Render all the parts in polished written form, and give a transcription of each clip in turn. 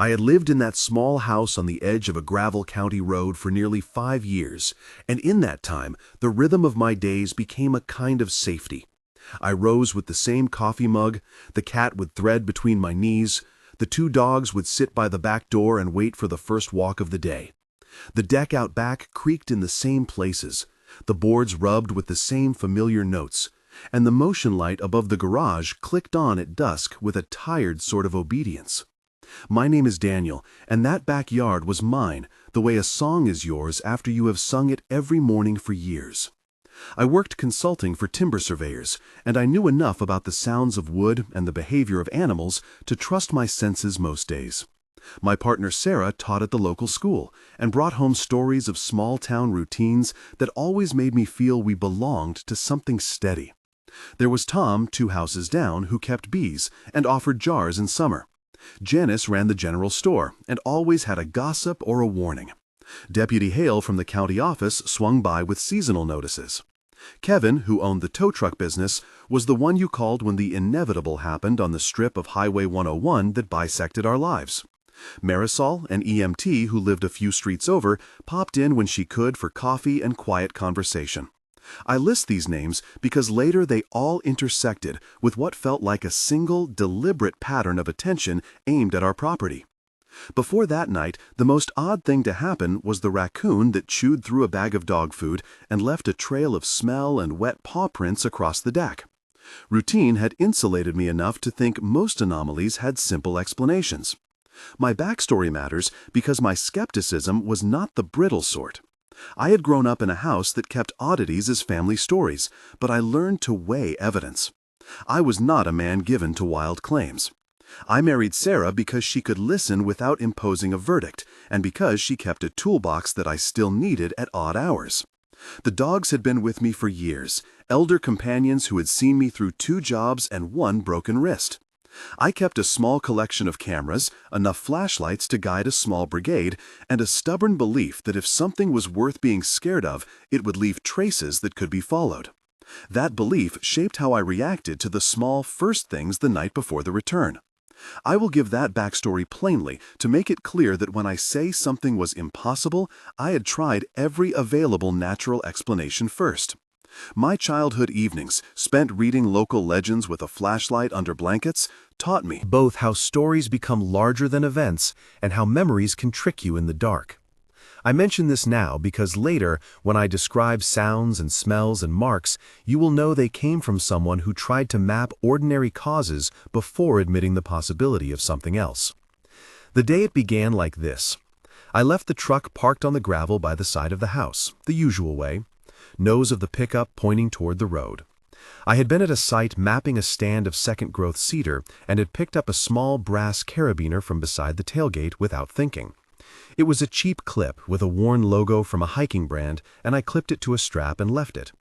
I had lived in that small house on the edge of a gravel county road for nearly 5 years, and in that time, the rhythm of my days became a kind of safety. I rose with the same coffee mug, the cat would thread between my knees, the two dogs would sit by the back door and wait for the first walk of the day. The deck out back creaked in the same places, the boards rubbed with the same familiar notes, and the motion light above the garage clicked on at dusk with a tired sort of obedience. My name is Daniel, and that backyard was mine, the way a song is yours after you have sung it every morning for years. I worked consulting for timber surveyors, and I knew enough about the sounds of wood and the behavior of animals to trust my senses most days. My partner Sarah taught at the local school and brought home stories of small-town routines that always made me feel we belonged to something steady. There was Tom, 2 houses down, who kept bees and offered jars in summer. Janice ran the general store and always had a gossip or a warning. Deputy Hale from the county office swung by with seasonal notices. Kevin, who owned the tow truck business, was the one you called when the inevitable happened on the strip of Highway 101 that bisected our lives. Marisol, an EMT who lived a few streets over, popped in when she could for coffee and quiet conversation. I list these names because later they all intersected with what felt like a single, deliberate pattern of attention aimed at our property. Before that night, the most odd thing to happen was the raccoon that chewed through a bag of dog food and left a trail of smell and wet paw prints across the deck. Routine had insulated me enough to think most anomalies had simple explanations. My backstory matters because my skepticism was not the brittle sort. I had grown up in a house that kept oddities as family stories, but I learned to weigh evidence. I was not a man given to wild claims. I married Sarah because she could listen without imposing a verdict, and because she kept a toolbox that I still needed at odd hours. The dogs had been with me for years, elder companions who had seen me through 2 jobs and 1 broken wrist. I kept a small collection of cameras, enough flashlights to guide a small brigade, and a stubborn belief that if something was worth being scared of, it would leave traces that could be followed. That belief shaped how I reacted to the small first things the night before the return. I will give that backstory plainly to make it clear that when I say something was impossible, I had tried every available natural explanation first. My childhood evenings, spent reading local legends with a flashlight under blankets, taught me both how stories become larger than events and how memories can trick you in the dark. I mention this now because later, when I describe sounds and smells and marks, you will know they came from someone who tried to map ordinary causes before admitting the possibility of something else. The day it began like this. I left the truck parked on the gravel by the side of the house, the usual way, nose of the pickup pointing toward the road. I had been at a site mapping a stand of second-growth cedar and had picked up a small brass carabiner from beside the tailgate without thinking. It was a cheap clip with a worn logo from a hiking brand, and I clipped it to a strap and left it.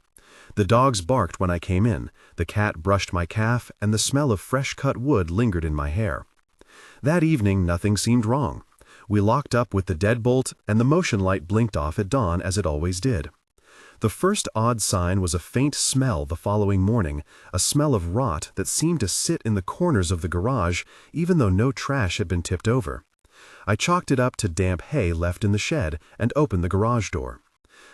The dogs barked when I came in, the cat brushed my calf, and the smell of fresh-cut wood lingered in my hair. That evening nothing seemed wrong. We locked up with the deadbolt, and the motion light blinked off at dawn as it always did. The first odd sign was a faint smell the following morning, a smell of rot that seemed to sit in the corners of the garage even though no trash had been tipped over. I chalked it up to damp hay left in the shed and opened the garage door.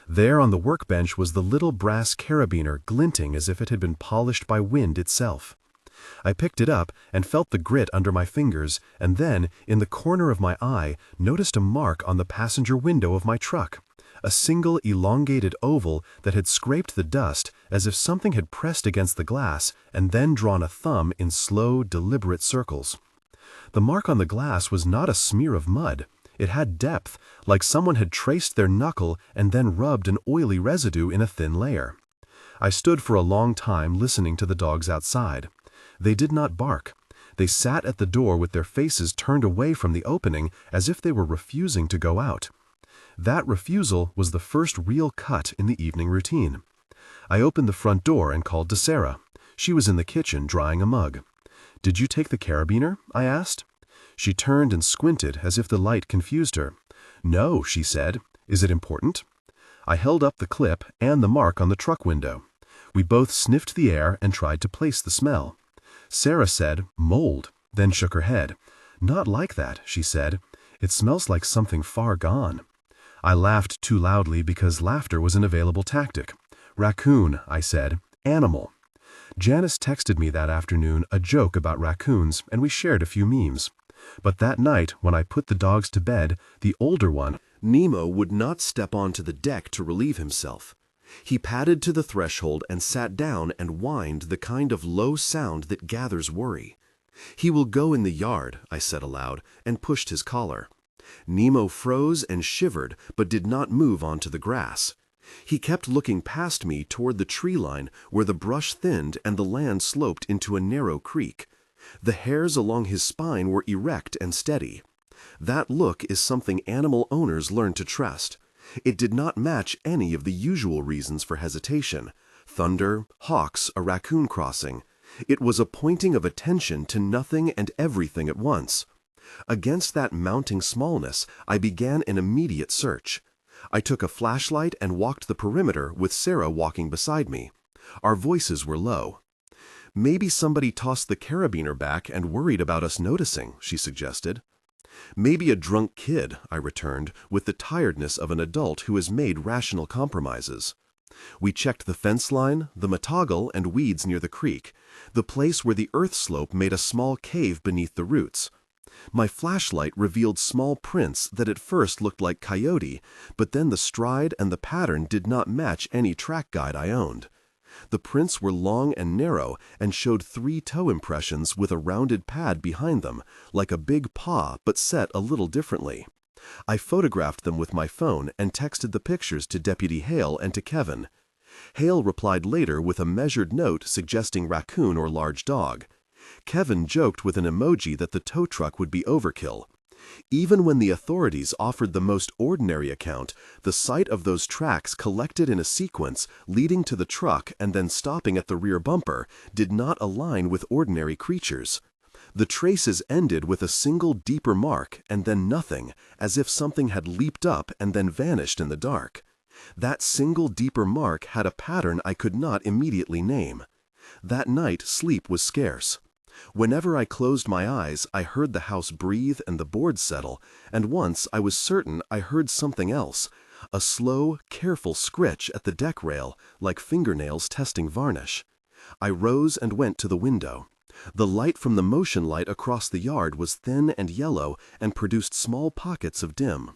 There on the workbench was the little brass carabiner glinting as if it had been polished by wind itself. I picked it up and felt the grit under my fingers, and then, in the corner of my eye, noticed a mark on the passenger window of my truck. A single elongated oval that had scraped the dust as if something had pressed against the glass and then drawn a thumb in slow, deliberate circles. The mark on the glass was not a smear of mud. It had depth, like someone had traced their knuckle and then rubbed an oily residue in a thin layer. I stood for a long time listening to the dogs outside. They did not bark. They sat at the door with their faces turned away from the opening as if they were refusing to go out. That refusal was the first real cut in the evening routine. I opened the front door and called to Sarah. She was in the kitchen drying a mug. "Did you take the carabiner?" I asked. She turned and squinted as if the light confused her. "No," she said. "Is it important?" I held up the clip and the mark on the truck window. We both sniffed the air and tried to place the smell. Sarah said, "Mold," then shook her head. "Not like that," she said. "It smells like something far gone." I laughed too loudly because laughter was an available tactic. "Raccoon," I said. "Animal." Janice texted me that afternoon a joke about raccoons, and we shared a few memes. But that night, when I put the dogs to bed, the older one, Nemo, would not step onto the deck to relieve himself. He padded to the threshold and sat down and whined the kind of low sound that gathers worry. "He will go in the yard," I said aloud, and pushed his collar. Nemo froze and shivered, but did not move onto the grass. He kept looking past me toward the tree line where the brush thinned and the land sloped into a narrow creek. The hairs along his spine were erect and steady. That look is something animal owners learn to trust. It did not match any of the usual reasons for hesitation: thunder, hawks, a raccoon crossing. It was a pointing of attention to nothing and everything at once. Against that mounting smallness, I began an immediate search. I took a flashlight and walked the perimeter with Sarah walking beside me. Our voices were low. "Maybe somebody tossed the carabiner back and worried about us noticing," she suggested. "Maybe a drunk kid," I returned, with the tiredness of an adult who has made rational compromises. We checked the fence line, the matoggle and weeds near the creek, the place where the earth slope made a small cave beneath the roots. My flashlight revealed small prints that at first looked like coyote, but then the stride and the pattern did not match any track guide I owned. The prints were long and narrow and showed 3 toe impressions with a rounded pad behind them, like a big paw but set a little differently. I photographed them with my phone and texted the pictures to Deputy Hale and to Kevin. Hale replied later with a measured note suggesting raccoon or large dog. Kevin joked with an emoji that the tow truck would be overkill. Even when the authorities offered the most ordinary account, the sight of those tracks collected in a sequence leading to the truck and then stopping at the rear bumper did not align with ordinary creatures. The traces ended with a single deeper mark and then nothing, as if something had leaped up and then vanished in the dark. That single deeper mark had a pattern I could not immediately name. That night sleep was scarce. Whenever I closed my eyes, I heard the house breathe and the boards settle, and once I was certain I heard something else, a slow, careful scritch at the deck rail, like fingernails testing varnish. I rose and went to the window. The light from the motion light across the yard was thin and yellow and produced small pockets of dim.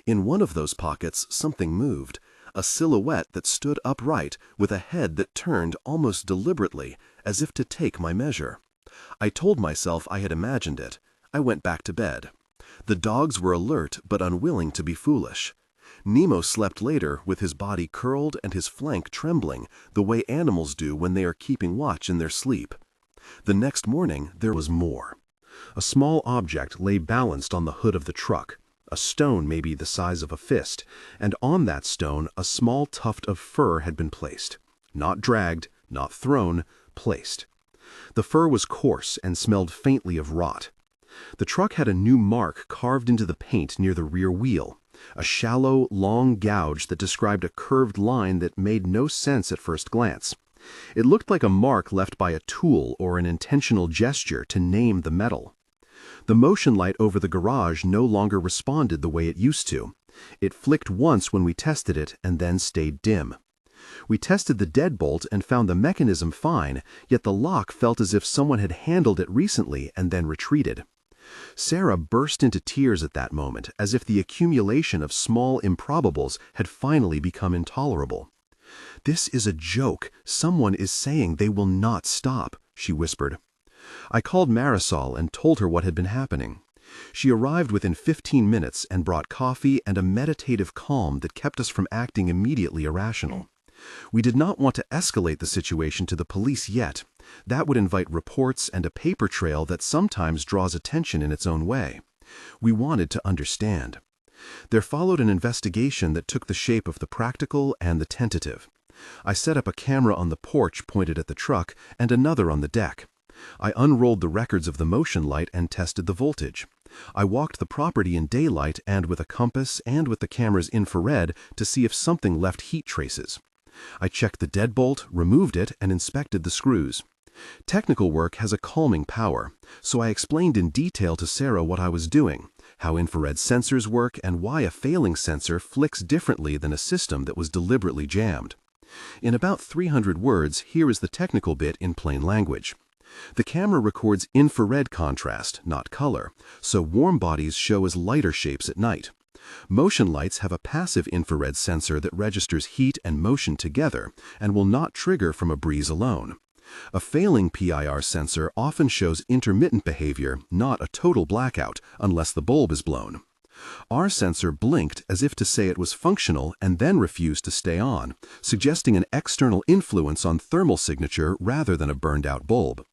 In one of those pockets, something moved, a silhouette that stood upright with a head that turned almost deliberately, as if to take my measure. I told myself I had imagined it. I went back to bed. The dogs were alert but unwilling to be foolish. Nemo slept later with his body curled and his flank trembling, the way animals do when they are keeping watch in their sleep. The next morning there was more. A small object lay balanced on the hood of the truck, a stone maybe the size of a fist, and on that stone a small tuft of fur had been placed. Not dragged, not thrown, placed. The fur was coarse and smelled faintly of rot. The truck had a new mark carved into the paint near the rear wheel, a shallow, long gouge that described a curved line that made no sense at first glance. It looked like a mark left by a tool or an intentional gesture to name the metal. The motion light over the garage no longer responded the way it used to. It flicked once when we tested it and then stayed dim. We tested the deadbolt and found the mechanism fine, yet the lock felt as if someone had handled it recently and then retreated. Sarah burst into tears at that moment, as if the accumulation of small improbables had finally become intolerable. "This is a joke. Someone is saying they will not stop," she whispered. I called Marisol and told her what had been happening. She arrived within 15 minutes and brought coffee and a meditative calm that kept us from acting immediately irrational. We did not want to escalate the situation to the police yet. That would invite reports and a paper trail that sometimes draws attention in its own way. We wanted to understand. There followed an investigation that took the shape of the practical and the tentative. I set up a camera on the porch pointed at the truck and another on the deck. I unrolled the records of the motion light and tested the voltage. I walked the property in daylight and with a compass and with the camera's infrared to see if something left heat traces. I checked the deadbolt, removed it, and inspected the screws. Technical work has a calming power, so I explained in detail to Sarah what I was doing, how infrared sensors work, and why a failing sensor flicks differently than a system that was deliberately jammed. In about 300 words, here is the technical bit in plain language. The camera records infrared contrast, not color, so warm bodies show as lighter shapes at night. Motion lights have a passive infrared sensor that registers heat and motion together and will not trigger from a breeze alone. A failing PIR sensor often shows intermittent behavior, not a total blackout, unless the bulb is blown. Our sensor blinked as if to say it was functional and then refused to stay on, suggesting an external influence on thermal signature rather than a burned-out bulb.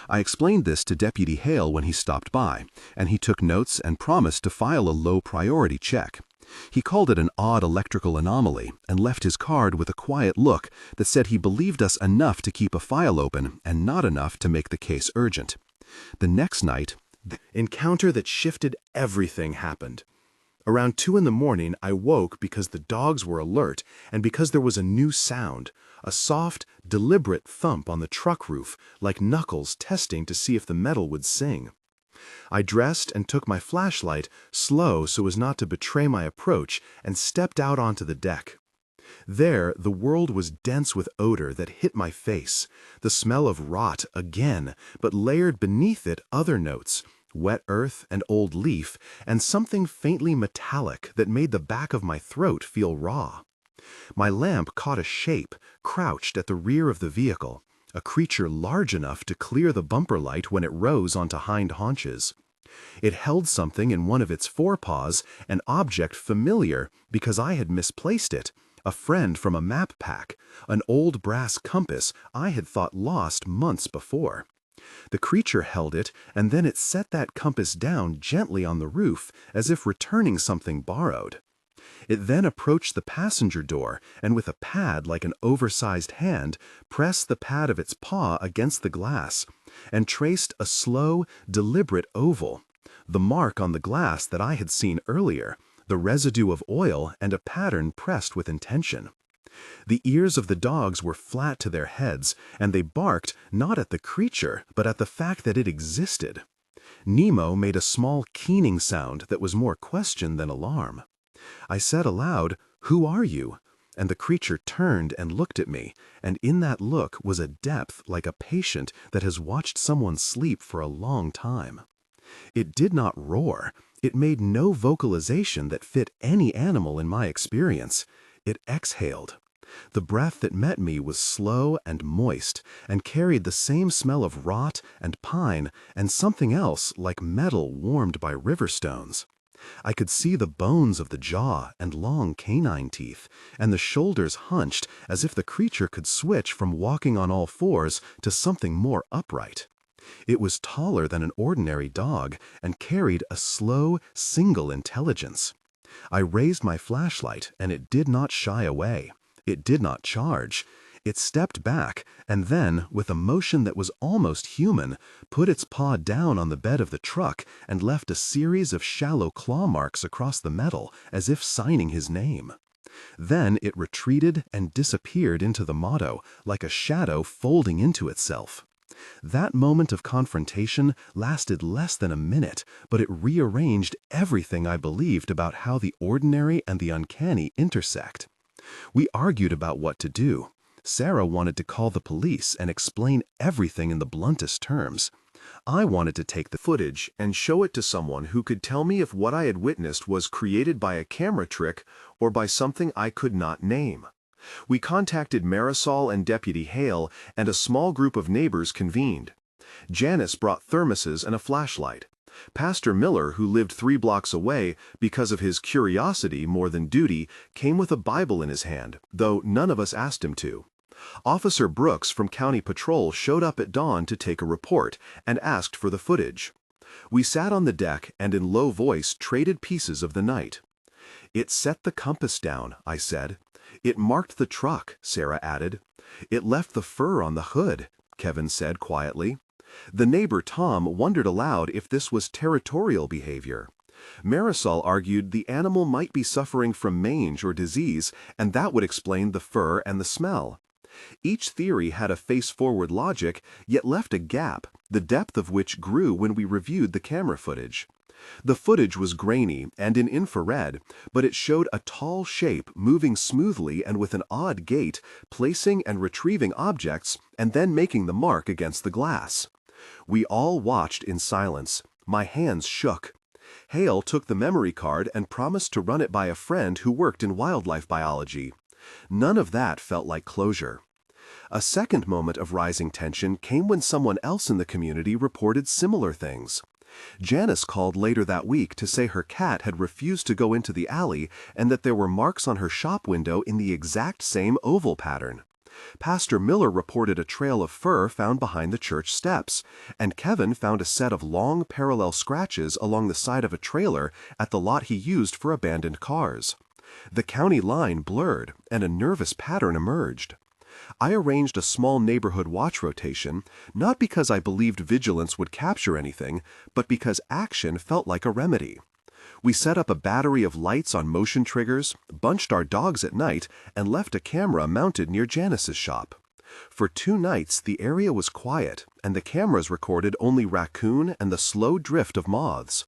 I explained this to Deputy Hale when he stopped by, and he took notes and promised to file a low-priority check. He called it an odd electrical anomaly and left his card with a quiet look that said he believed us enough to keep a file open and not enough to make the case urgent. The next night, the encounter that shifted everything happened. Around 2 in the morning, I woke because the dogs were alert and because there was a new sound, a soft, deliberate thump on the truck roof, like knuckles testing to see if the metal would sing. I dressed and took my flashlight, slow so as not to betray my approach, and stepped out onto the deck. There, the world was dense with odor that hit my face, the smell of rot again, but layered beneath it other notes, wet earth and old leaf, and something faintly metallic that made the back of my throat feel raw. My lamp caught a shape, crouched at the rear of the vehicle, a creature large enough to clear the bumper light when it rose onto hind haunches. It held something in one of its forepaws, an object familiar because I had misplaced it, a friend from a map pack, an old brass compass I had thought lost months before. The creature held it, and then it set that compass down gently on the roof, as if returning something borrowed. It then approached the passenger door, and with a pad like an oversized hand, pressed the pad of its paw against the glass, and traced a slow, deliberate oval, the mark on the glass that I had seen earlier, the residue of oil and a pattern pressed with intention. The ears of the dogs were flat to their heads, and they barked not at the creature, but at the fact that it existed. Nemo made a small keening sound that was more question than alarm. I said aloud, "Who are you?" And the creature turned and looked at me, and in that look was a depth like a patient that has watched someone sleep for a long time. It did not roar. It made no vocalization that fit any animal in my experience. It exhaled. The breath that met me was slow and moist, and carried the same smell of rot and pine and something else like metal warmed by river stones. I could see the bones of the jaw and long canine teeth, and the shoulders hunched as if the creature could switch from walking on all fours to something more upright. It was taller than an ordinary dog and carried a slow, single intelligence. I raised my flashlight, and it did not shy away. It did not charge. It stepped back, and then, with a motion that was almost human, put its paw down on the bed of the truck and left a series of shallow claw marks across the metal, as if signing his name. Then it retreated and disappeared into the motto, like a shadow folding into itself. That moment of confrontation lasted less than a minute, but it rearranged everything I believed about how the ordinary and the uncanny intersect. We argued about what to do. Sarah wanted to call the police and explain everything in the bluntest terms. I wanted to take the footage and show it to someone who could tell me if what I had witnessed was created by a camera trick or by something I could not name. We contacted Marisol and Deputy Hale, and a small group of neighbors convened. Janice brought thermoses and a flashlight. Pastor Miller, who lived 3 blocks away, because of his curiosity more than duty, came with a Bible in his hand, though none of us asked him to. Officer Brooks from County Patrol showed up at dawn to take a report and asked for the footage. We sat on the deck and in low voice traded pieces of the night. "It set the compass down," I said. "It marked the truck," Sarah added. "It left the fur on the hood," Kevin said quietly. The neighbor Tom wondered aloud if this was territorial behavior. Marisol argued the animal might be suffering from mange or disease, and that would explain the fur and the smell. Each theory had a face-forward logic, yet left a gap, the depth of which grew when we reviewed the camera footage. The footage was grainy and in infrared, but it showed a tall shape moving smoothly and with an odd gait, placing and retrieving objects and then making the mark against the glass. We all watched in silence. My hands shook. Hale took the memory card and promised to run it by a friend who worked in wildlife biology. None of that felt like closure. A second moment of rising tension came when someone else in the community reported similar things. Janice called later that week to say her cat had refused to go into the alley and that there were marks on her shop window in the exact same oval pattern. Pastor Miller reported a trail of fur found behind the church steps, and Kevin found a set of long parallel scratches along the side of a trailer at the lot he used for abandoned cars. The county line blurred, and a nervous pattern emerged. I arranged a small neighborhood watch rotation, not because I believed vigilance would capture anything, but because action felt like a remedy. We set up a battery of lights on motion triggers, bunched our dogs at night, and left a camera mounted near Janice's shop. For 2 nights, the area was quiet, and the cameras recorded only raccoon and the slow drift of moths.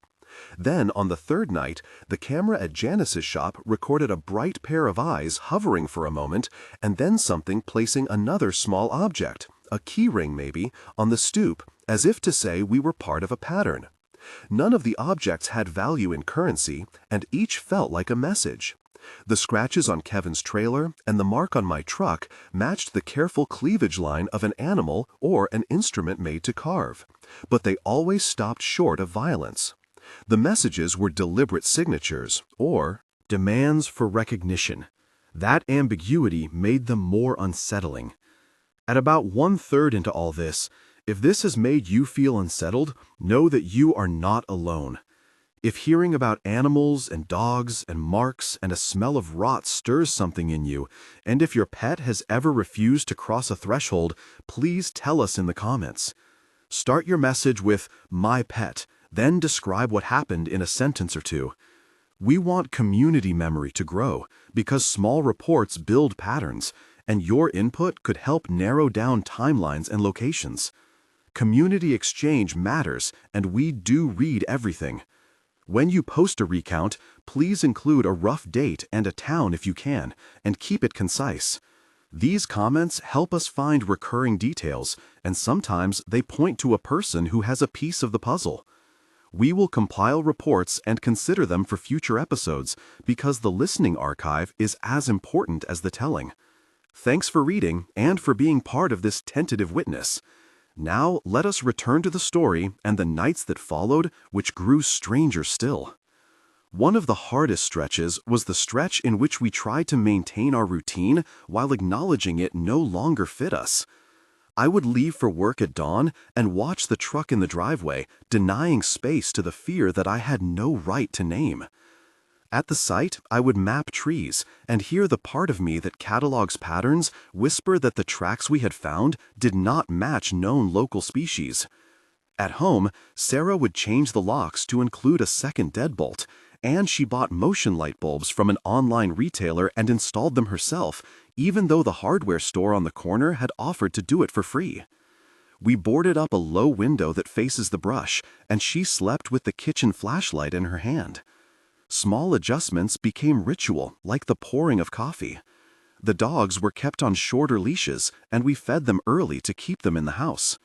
Then, on the 3rd night, the camera at Janice's shop recorded a bright pair of eyes hovering for a moment, and then something placing another small object, a key ring maybe, on the stoop, as if to say we were part of a pattern. None of the objects had value in currency, and each felt like a message. The scratches on Kevin's trailer and the mark on my truck matched the careful cleavage line of an animal or an instrument made to carve, but they always stopped short of violence. The messages were deliberate signatures, or demands for recognition. That ambiguity made them more unsettling. At about 1/3 into all this, if this has made you feel unsettled, know that you are not alone. If hearing about animals and dogs and marks and a smell of rot stirs something in you, and if your pet has ever refused to cross a threshold, please tell us in the comments. Start your message with "my pet," then describe what happened in a sentence or 2. We want community memory to grow because small reports build patterns, and your input could help narrow down timelines and locations. Community exchange matters, and we do read everything. When you post a recount, please include a rough date and a town if you can, and keep it concise. These comments help us find recurring details, and sometimes they point to a person who has a piece of the puzzle. We will compile reports and consider them for future episodes because the listening archive is as important as the telling. Thanks for reading and for being part of this tentative witness. Now let us return to the story and the nights that followed, which grew stranger still. One of the hardest stretches was the stretch in which we tried to maintain our routine while acknowledging it no longer fit us. I would leave for work at dawn and watch the truck in the driveway, denying space to the fear that I had no right to name. At the site, I would map trees and hear the part of me that catalogs patterns whisper that the tracks we had found did not match known local species. At home, Sarah would change the locks to include a second deadbolt, and she bought motion light bulbs from an online retailer and installed them herself, even though the hardware store on the corner had offered to do it for free. We boarded up a low window that faces the brush, and she slept with the kitchen flashlight in her hand. Small adjustments became ritual, like the pouring of coffee. The dogs were kept on shorter leashes, and we fed them early to keep them in the house.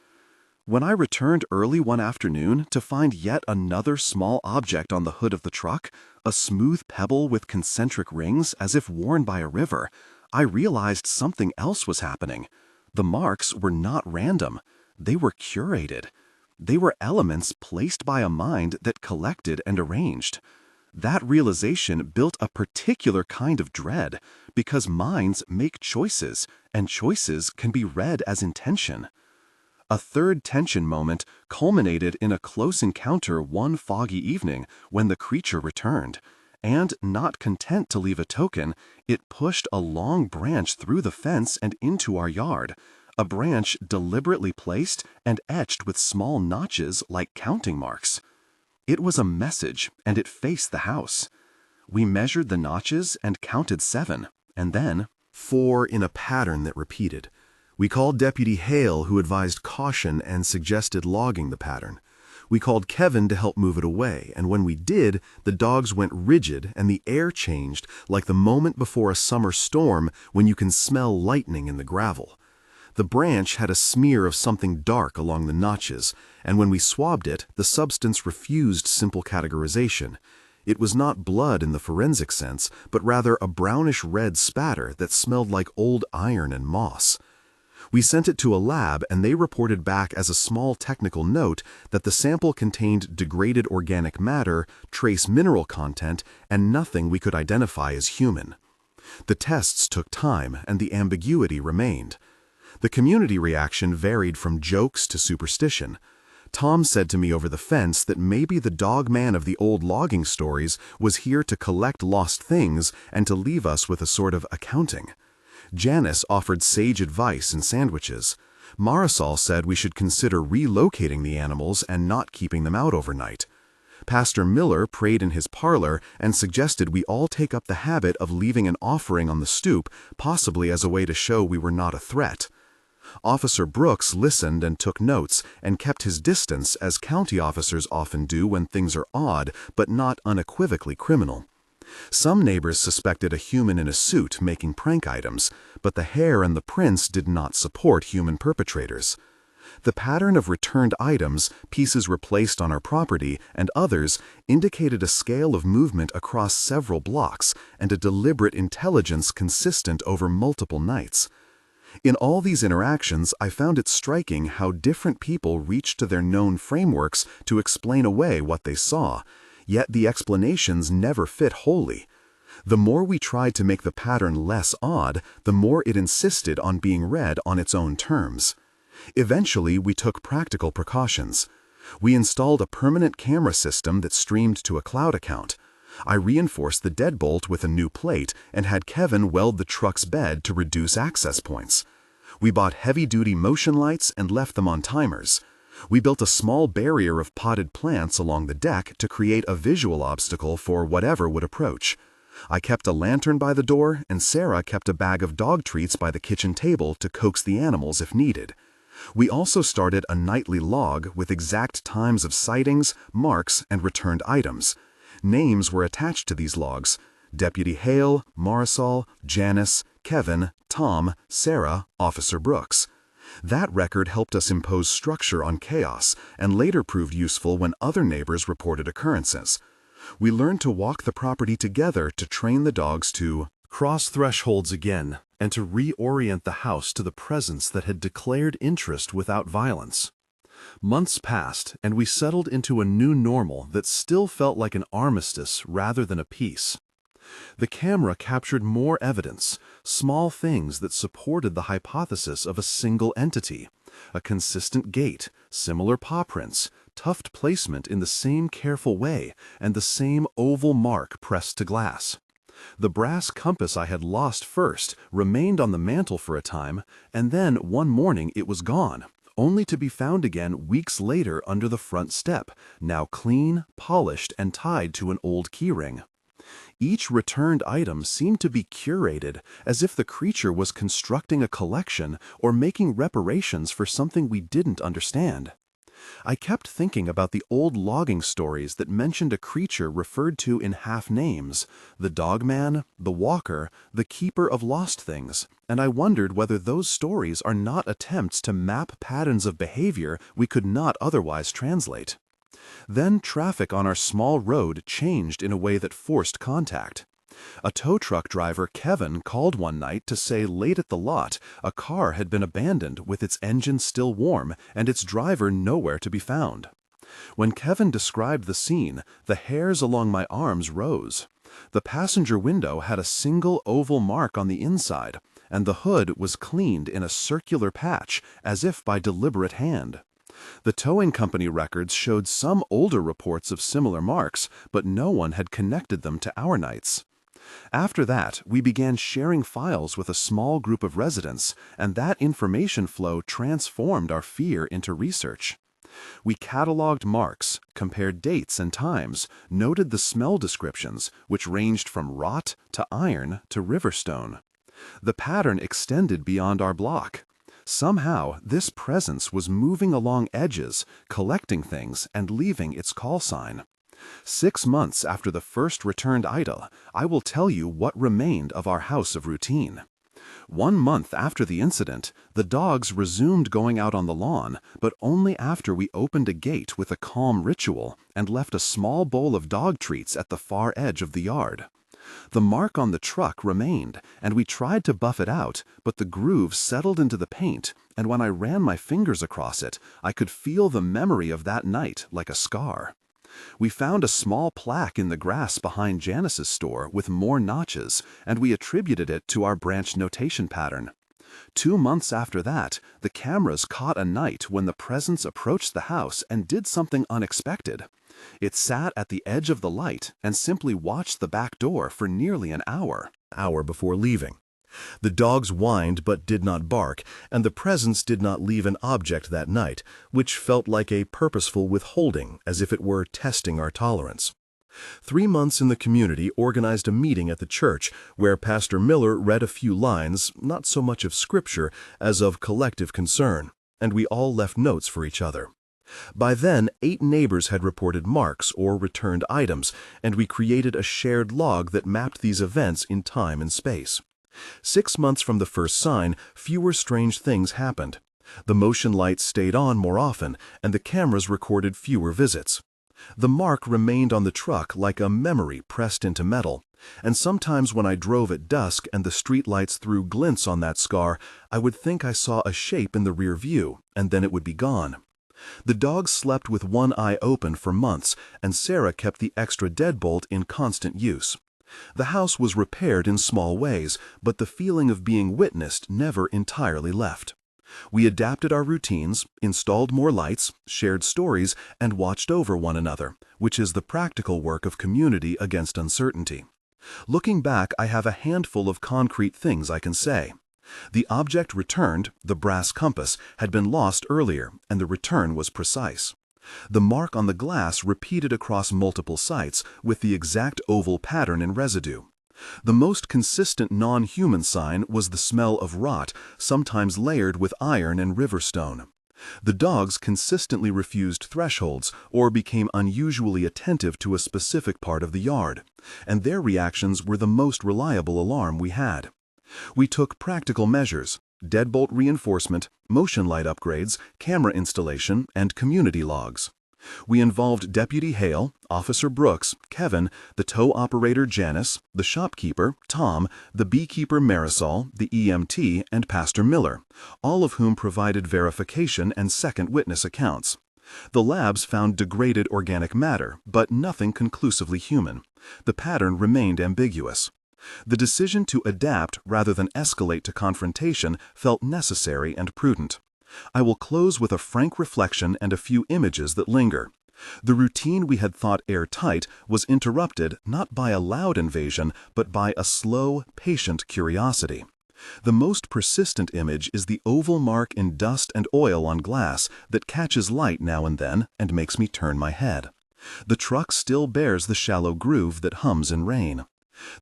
When I returned early one afternoon to find yet another small object on the hood of the truck, a smooth pebble with concentric rings as if worn by a river, I realized something else was happening. The marks were not random. They were curated. They were elements placed by a mind that collected and arranged. That realization built a particular kind of dread, because minds make choices, and choices can be read as intention. A third tension moment culminated in a close encounter one foggy evening when the creature returned, and, not content to leave a token, it pushed a long branch through the fence and into our yard, a branch deliberately placed and etched with small notches like counting marks. It was a message, and it faced the house. We measured the notches and counted 7, and then 4 in a pattern that repeated. We called Deputy Hale, who advised caution and suggested logging the pattern. We called Kevin to help move it away, and when we did, the dogs went rigid and the air changed like the moment before a summer storm when you can smell lightning in the gravel. The branch had a smear of something dark along the notches, and when we swabbed it, the substance refused simple categorization. It was not blood in the forensic sense, but rather a brownish-red spatter that smelled like old iron and moss. We sent it to a lab, and they reported back as a small technical note that the sample contained degraded organic matter, trace mineral content, and nothing we could identify as human. The tests took time, and the ambiguity remained. The community reaction varied from jokes to superstition. Tom said to me over the fence that maybe the Dogman of the old logging stories was here to collect lost things and to leave us with a sort of accounting. Janice offered sage advice in sandwiches. Marisol said we should consider relocating the animals and not keeping them out overnight. Pastor Miller prayed in his parlor and suggested we all take up the habit of leaving an offering on the stoop, possibly as a way to show we were not a threat. Officer Brooks listened and took notes and kept his distance, as county officers often do when things are odd but not unequivocally criminal. Some neighbors suspected a human in a suit making prank items, but the hair and the prints did not support human perpetrators. The pattern of returned items, pieces replaced on our property, and others indicated a scale of movement across several blocks and a deliberate intelligence consistent over multiple nights. In all these interactions, I found it striking how different people reached to their known frameworks to explain away what they saw, yet the explanations never fit wholly. The more we tried to make the pattern less odd, the more it insisted on being read on its own terms. Eventually, we took practical precautions. We installed a permanent camera system that streamed to a cloud account. I reinforced the deadbolt with a new plate and had Kevin weld the truck's bed to reduce access points. We bought heavy-duty motion lights and left them on timers. We built a small barrier of potted plants along the deck to create a visual obstacle for whatever would approach. I kept a lantern by the door, and Sarah kept a bag of dog treats by the kitchen table to coax the animals if needed. We also started a nightly log with exact times of sightings, marks, and returned items. Names were attached to these logs: Deputy Hale, Marisol, Janice, Kevin, Tom, Sarah, Officer Brooks. That record helped us impose structure on chaos and later proved useful when other neighbors reported occurrences. We learned to walk the property together to train the dogs to cross thresholds again and to reorient the house to the presence that had declared interest without violence. Months passed, and we settled into a new normal that still felt like an armistice rather than a peace. The camera captured more evidence, small things that supported the hypothesis of a single entity: a consistent gait, similar paw prints, tuft placement in the same careful way, and the same oval mark pressed to glass. The brass compass I had lost first remained on the mantel for a time, and then one morning it was gone, only to be found again weeks later under the front step, now clean, polished, and tied to an old keyring. Each returned item seemed to be curated, as if the creature was constructing a collection or making reparations for something we didn't understand. I kept thinking about the old logging stories that mentioned a creature referred to in half-names: the Dogman, the Walker, the Keeper of Lost Things, and I wondered whether those stories are not attempts to map patterns of behavior we could not otherwise translate. Then traffic on our small road changed in a way that forced contact. A tow truck driver, Kevin, called one night to say late at the lot a car had been abandoned with its engine still warm and its driver nowhere to be found. When Kevin described the scene, the hairs along my arms rose. The passenger window had a single oval mark on the inside, and the hood was cleaned in a circular patch, as if by deliberate hand. The towing company records showed some older reports of similar marks, but no one had connected them to our nights. After that, we began sharing files with a small group of residents, and that information flow transformed our fear into research. We cataloged marks, compared dates and times, noted the smell descriptions, which ranged from rot to iron to riverstone. The pattern extended beyond our block. Somehow, this presence was moving along edges, collecting things, and leaving its call sign. 6 months after the first returned idol, I will tell you what remained of our house of routine. 1 month after the incident, the dogs resumed going out on the lawn, but only after we opened a gate with a calm ritual and left a small bowl of dog treats at the far edge of the yard. The mark on the truck remained, and we tried to buff it out, but the groove settled into the paint, and when I ran my fingers across it, I could feel the memory of that night like a scar. We found a small plaque in the grass behind Janice's store with more notches, and we attributed it to our branch notation pattern. 2 months after that, the cameras caught a night when the presence approached the house and did something unexpected. It sat at the edge of the light and simply watched the back door for nearly an hour before leaving. The dogs whined but did not bark, and the presence did not leave an object that night, which felt like a purposeful withholding, as if it were testing our tolerance. 3 months in the community organized a meeting at the church where Pastor Miller read a few lines, not so much of scripture as of collective concern, and we all left notes for each other. By then, 8 neighbors had reported marks or returned items, and we created a shared log that mapped these events in time and space. 6 months from the first sign, fewer strange things happened. The motion lights stayed on more often, and the cameras recorded fewer visits. The mark remained on the truck like a memory pressed into metal, and sometimes when I drove at dusk and the street lights threw glints on that scar, I would think I saw a shape in the rear view, and then it would be gone. The dogs slept with one eye open for months, and Sarah kept the extra deadbolt in constant use. The house was repaired in small ways, but the feeling of being witnessed never entirely left. We adapted our routines, installed more lights, shared stories, and watched over one another, which is the practical work of community against uncertainty. Looking back, I have a handful of concrete things I can say. The object returned, the brass compass, had been lost earlier, and the return was precise. The mark on the glass repeated across multiple sites with the exact oval pattern and residue. The most consistent non-human sign was the smell of rot, sometimes layered with iron and river stone. The dogs consistently refused thresholds or became unusually attentive to a specific part of the yard, and their reactions were the most reliable alarm we had. We took practical measures: deadbolt reinforcement, motion light upgrades, camera installation, and community logs. We involved Deputy Hale, Officer Brooks, Kevin, the tow operator Janice, the shopkeeper, Tom, the beekeeper Marisol, the EMT, and Pastor Miller, all of whom provided verification and second witness accounts. The labs found degraded organic matter, but nothing conclusively human. The pattern remained ambiguous. The decision to adapt rather than escalate to confrontation felt necessary and prudent. I will close with a frank reflection and a few images that linger. The routine we had thought airtight was interrupted not by a loud invasion, but by a slow, patient curiosity. The most persistent image is the oval mark in dust and oil on glass that catches light now and then and makes me turn my head. The truck still bears the shallow groove that hums in rain.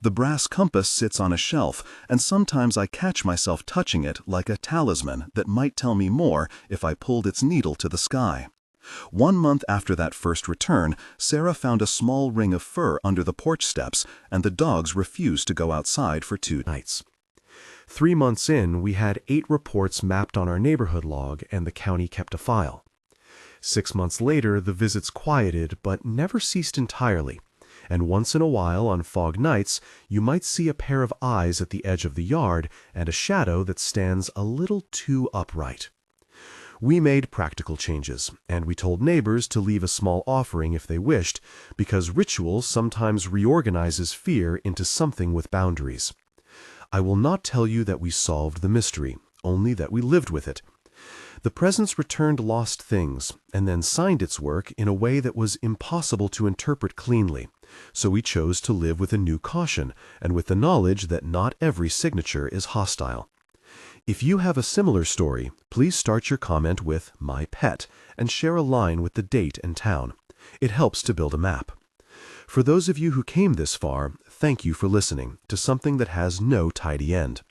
The brass compass sits on a shelf, and sometimes I catch myself touching it like a talisman that might tell me more if I pulled its needle to the sky. 1 month after that first return, Sarah found a small ring of fur under the porch steps, and the dogs refused to go outside for 2 nights. 3 months in, we had 8 reports mapped on our neighborhood log, and the county kept a file. 6 months later, the visits quieted but never ceased entirely. And once in a while on fog nights, you might see a pair of eyes at the edge of the yard and a shadow that stands a little too upright. We made practical changes, and we told neighbors to leave a small offering if they wished, because ritual sometimes reorganizes fear into something with boundaries. I will not tell you that we solved the mystery, only that we lived with it. The presence returned lost things, and then signed its work in a way that was impossible to interpret cleanly. So we chose to live with a new caution, and with the knowledge that not every signature is hostile. If you have a similar story, please start your comment with "My Pet" and share a line with the date and town. It helps to build a map. For those of you who came this far, thank you for listening to something that has no tidy end.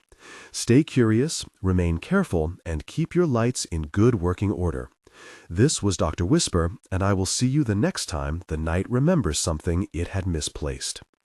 Stay curious, remain careful, and keep your lights in good working order. This was Dr. Whisper, and I will see you the next time the night remembers something it had misplaced.